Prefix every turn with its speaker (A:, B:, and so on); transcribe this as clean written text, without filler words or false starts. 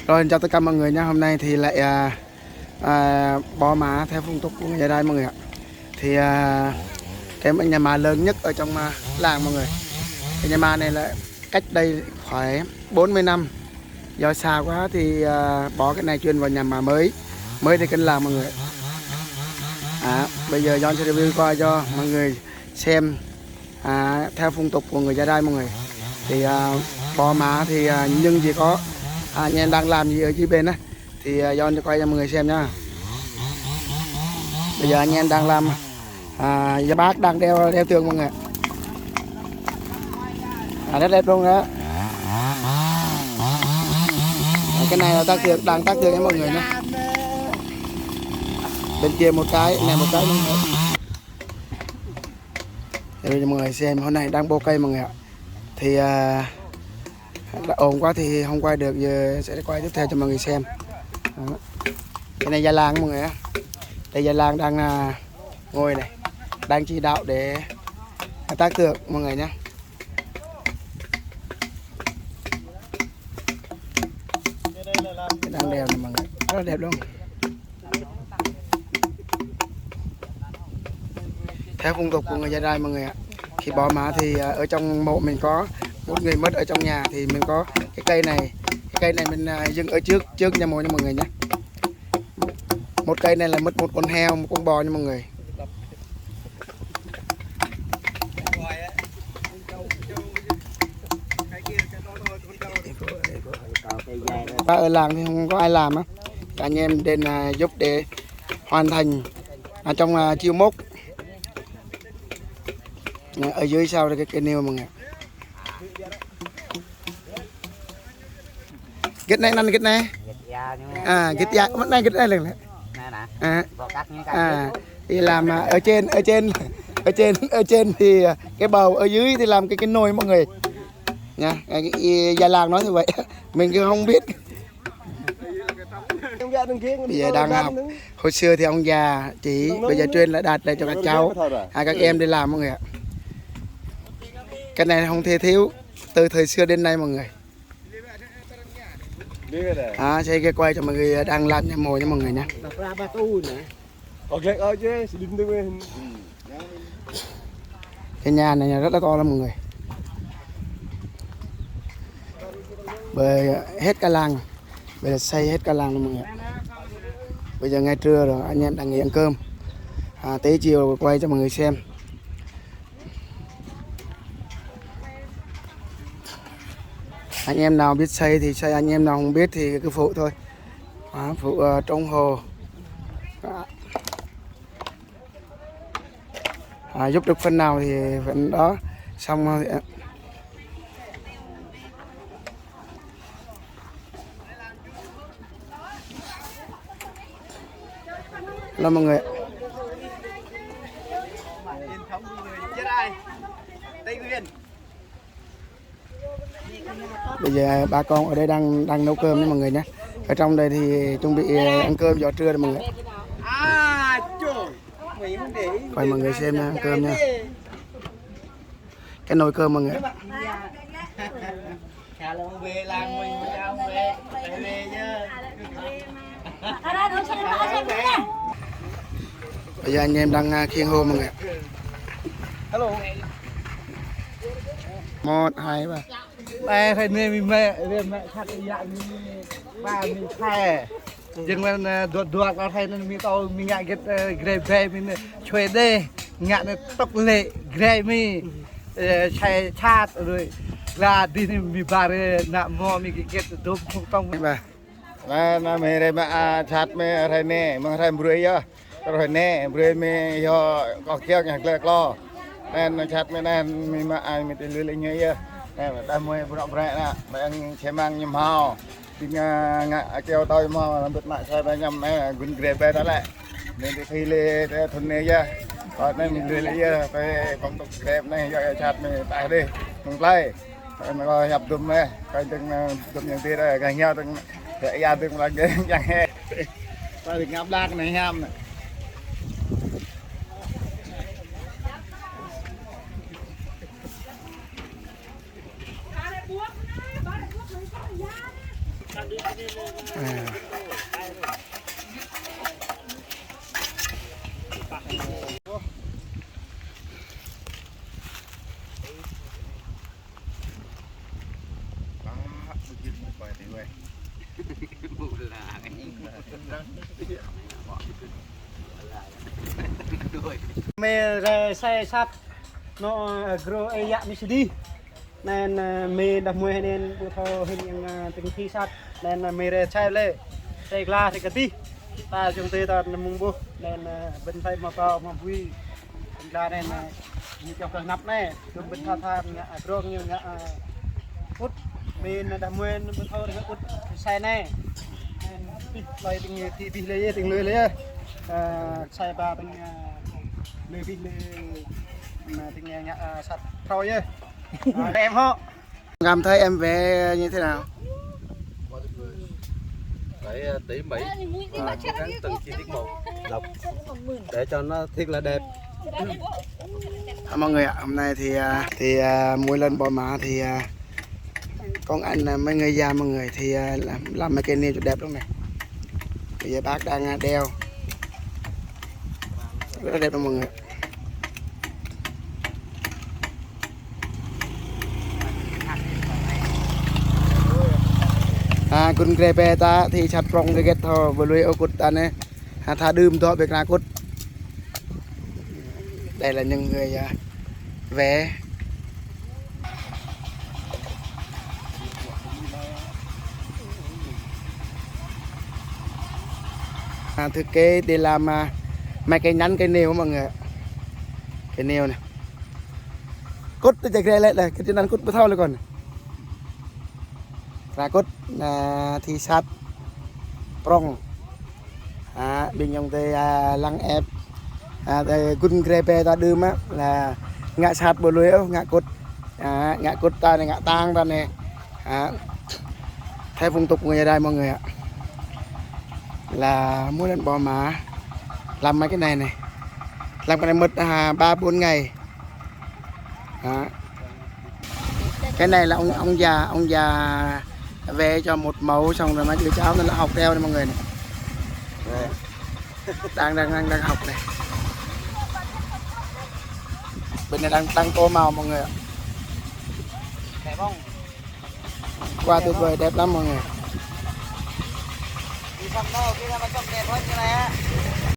A: Rồi chào tất cả mọi người nha. Hôm nay thì lại bó má theo phong tục của người đây mọi người ạ. Thì cái nhà má lớn nhất ở trong làng mọi người. Cái nhà má này là cách đây khoảng 40 năm. Do xa quá thì bó cái này chuyên vào nhà má mới thì kênh làng mọi người. Bây giờ John sẽ review qua cho mọi người xem theo phong tục của người Gia Đai mọi người. Thì bó má thì nhưng chỉ có anh em đang làm gì ở dưới bên á thì John cho quay cho mọi người xem nhá. Bây giờ anh em đang làm gia bác đang đeo tường mọi người. Rất đẹp luôn đó. Cái này là đang tác tường với mọi người nhé. Bên kia một cái, này một cái nữa. Để cho mọi người xem, hôm nay đang bô cây mọi người ạ. Thì đã ồn quá thì không quay được, giờ sẽ quay tiếp theo cho mọi người xem. Đó. Cái này gia làng mọi người ạ. Đây gia làng đang ngồi này, đang chỉ đạo để tác tường mọi người nhé. Đang đèo này mọi người, rất là đẹp luôn. Theo phong tục của người Gia Rai mọi người ạ, khi bó má thì ở trong mộ mình có một người mất ở trong nhà thì mình có cái cây này mình dừng ở trước nhà mộ nha mọi người nhé. Một cây này là mất một con heo, một con bò nha mọi người. Ở làng thì không có ai làm á, anh em đến giúp để hoàn thành trong chiêu mốc. Ở dưới sau là cái nêu mọi người. Kết này năn kết này. Kết da mất này kết này lần này. Thì làm ở trên thì cái bầu, ở dưới thì làm cái nồi mọi người. Nha, cái già làng nói như vậy mình cứ không biết. Bây giờ đang học. Hồi xưa thì ông già chỉ, bây giờ truyền lại đạt lại cho các cháu, các em đi làm mọi người ạ. Cái này không thể thiếu từ thời xưa đến nay mọi người. Sẽ cái quay cho mọi người đang làm nhà mồ nha mọi người nhé. Cái nhà này rất là to lắm mọi người. Bởi hết cả làng, bây giờ xây hết cả làng rồi mọi người. Bây giờ ngay trưa rồi, anh em đang nghỉ ăn cơm. Tới chiều quay cho mọi người xem. Anh em nào biết xây thì xây, anh em nào không biết thì cứ phụ thôi. Phụ trong hồ. Giúp được phần nào thì phần đó. Xong thì là mọi người. Bây giờ ba con ở đây đang nấu cơm nha mọi người nhé. Ở trong đây thì chuẩn bị ăn cơm giờ trưa rồi mọi người. Quay mọi người xem nha, ăn cơm nha. Cái nồi cơm mọi người. Bây giờ anh em đang khiêng hô mọi người. Hello. 1, 2, 3.
B: Đây thầy nên mẹ khát dạng như ba mình khai nhưng mà đuột nó thầy nên mình tao mình ngại cái ghế về mình chơi đây ngại nó tóc lệ ghế mi chạy chat rồi là đi mình bà nạm mò mình cái đốm không tông
C: mà mày đây mà chat mày thầy nè mà thầy bưởi á rồi nè bưởi mày do có keo nhạc lệ lo nên chat mày nên mình mà ai mình tên lưới lên như vậy nè mà ta mua bột bẹ nè mà anh xem ăn nhầm hào thì ngạ keo tao nhầm hào làm bứt lại sai ba nhầm này gun ghế bé đó lại nên thì khi lê thôn này ra còn nên mình lưới lấy phải phong tục đẹp này cho chat mày tại đây không lấy nó coi nhập tùm này coi từng tùm những tí đây càng nhau từng để ra từng là cái chẳng hè ta thì ngáp đa cái này ham này.
A: à.
D: Mê ra xe sắt nó grow ai dạ mi đi nên mê đập mùi nên bữa thọ hình những tình thi sắt nên mê ra xe lệ xe gla thì cái tí ta chúng ta mùng bu nên bên thay mà vào mà vui gla nên như trong cái nắp này chúng bên tha grow như út mê đập mùi bữa thọ thì út xe này lấy tình thì lấy tình lấy xe ba tình lười vinh tình nhà sạch thôi chứ em họ
A: Cảm thấy em vẽ như thế nào?
E: Phải tỉ mỉ và cố gắng từng chi tiết một đọc để cho nó thiệt là đẹp.
A: Mọi người ạ, hôm nay thì mỗi lần bỏ má thì con anh mấy người già mọi người thì làm mấy cái nêu cho đẹp lúc này. Bây giờ bác đang đeo rất là đẹp đó mọi người. Kun grepe ta thì chặt rong cái get thò vừa lùi ô cút ta này tha đơm thọ việc là cút. Đây là những người vẽ thiết kế để làm mấy cái nhắn cái nêu mọi người, cái nêu này cút tôi chạy ra lại này cái trên ăn cút bớt thao rồi còn ra cút thì sát prong bên trong đây lăng ép kun grepe ta đưa á là ngã sát bờ lưới ngã cút ta này ngã tang ta này theo phong tục người ở đây mọi người ạ, là mỗi lần bò má làm mấy cái này làm cái này mất 3-4 ngày. Cái này là ông già vẽ cho một mẫu xong rồi mấy đứa cháu nó học theo này mọi người này. Đang học này, bên này đang tô màu mọi người ạ, qua tuyệt vời đẹp lắm mọi người.
D: đi xong đâu kia mà trồng đẹp hơn như này á.